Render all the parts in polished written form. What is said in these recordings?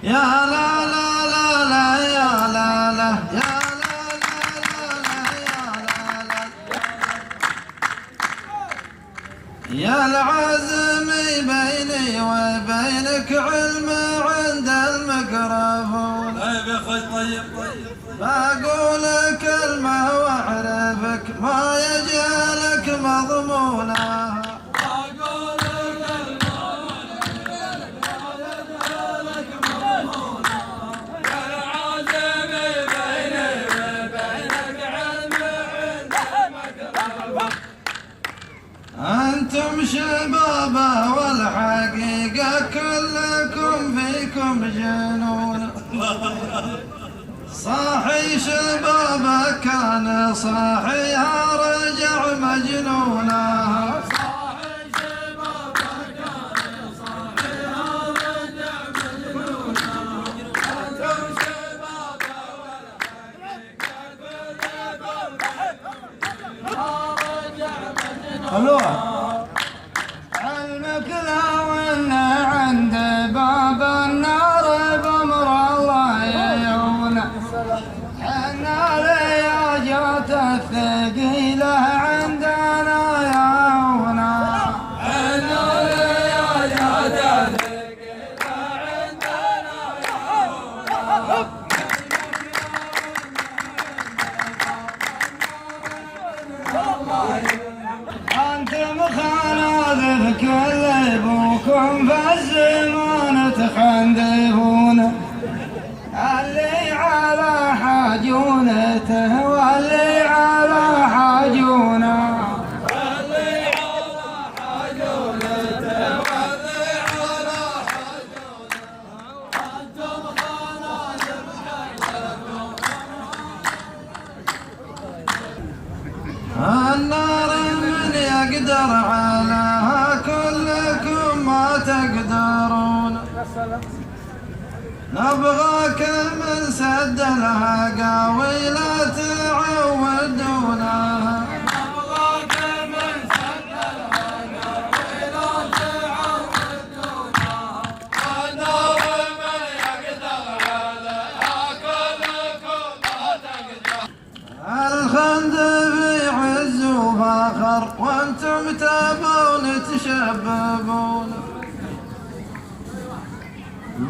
يا لا لا لا لا يا لا لا يا يا العزم بيني وبينك علم عند الميكروفون. طيب يا اخوي، طيب بقول كلمة واعرفك ما يجهلك مضمونها. بقول كلمة واعرفك ما يجهلك مضمونها. يا العزم بيني وبينك علم عند الميكروفون. أنتم شبابه والحقيقة كلكم فيكم جنون. صاحي شبابه كان صاحيها رجع مجنونها. صاحي شبابه كان صاحيها رجع مجنونها. أنتم شبابه والحقيقة كلكم فيكم رجع مجنونها. علمك لو ان عند باب النار بامر الله يعونه. النار يا جات الثقيله عندنا يعونه. النار يا جات الثقيله عندنا يعونه. أنتم خنادف كذبوكم في الزمان تخندفون. اللي على حاجونته واللي على حاجونه. واللي على حاجونته واللي على حاجونه. أنتم خنادف النار من يقدر عليها كلكم ما تقدرون. نبغاك من سد الهقاوي لا تعودونها. نبغاك من سد الهقاوي لا تعودونها. النار من يقدر عليها كلكم ما تقدرون. الخندق يعز وفاخر وانتم تبون تشببون.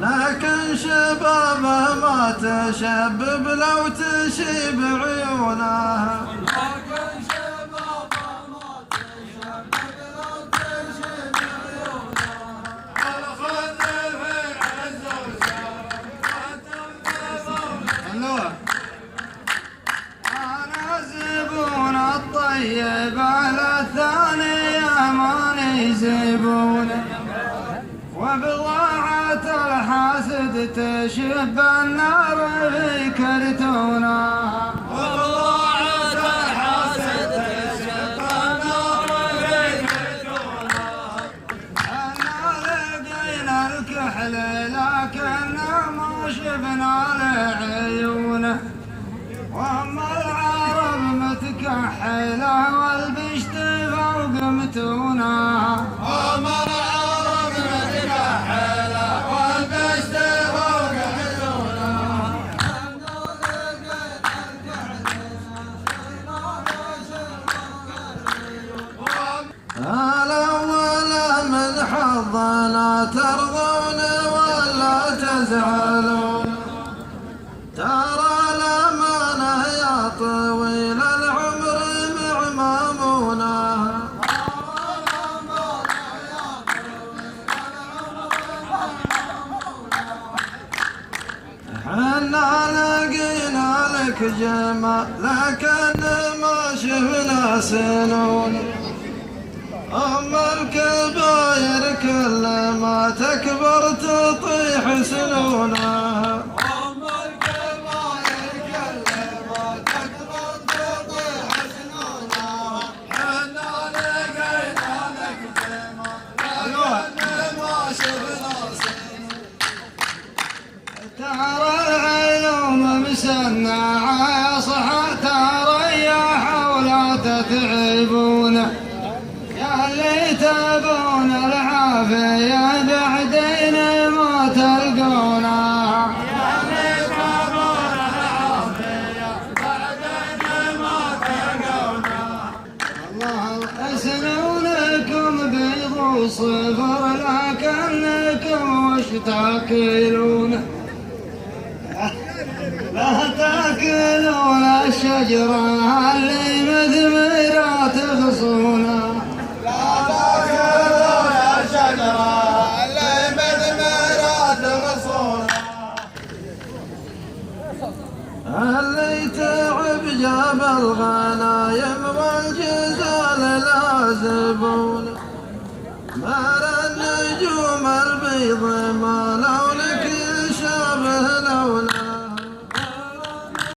لكن شبابه ما تشبب لو تشيب عيونها. لكن شبابه ما تشبب لو تشيب عيونها. الخندق يعز وفاخر وانتم تبون. أنا زبون الطيب على الثانية ماني زبون. وبضاعة الحاسد تشب النار في كرتونها. وبضاعة الحاسد تشب النار في كرتونها. أنا لقينا الكحل لكننا ما شفنا لعيونه. واما العرب متكحله والبشت فوق متونها. واما العرب متكحله والبشت فوق متونها. الأول من حظنا ترضون ولا تزعلون. ترى الأمانة يا طويل العمر معمامونها. حنا لقينا لك جمال لكن ما شفنا سنون. أما الكباير كل ما تكبر تطيح سنونها. أما الكباير كل ما تكبر تطيح سنونها. حنا لقينا لك جمال لكن ما شفنا سنون. ترى العلوم مسنعة صح تريح ولا تتعبون. يا اللي تبون العافية بعدين ما تلقونها. صفر لكنكم وش تاكلون؟ لا تاكلون الشجرة اللي مثمرة تغصونا. لا تاكلون الشجرة اللي مثمرة تغصونا. اللي تعب جاب الغنايم والجزال لازبون. مال النجوم البيض ما لو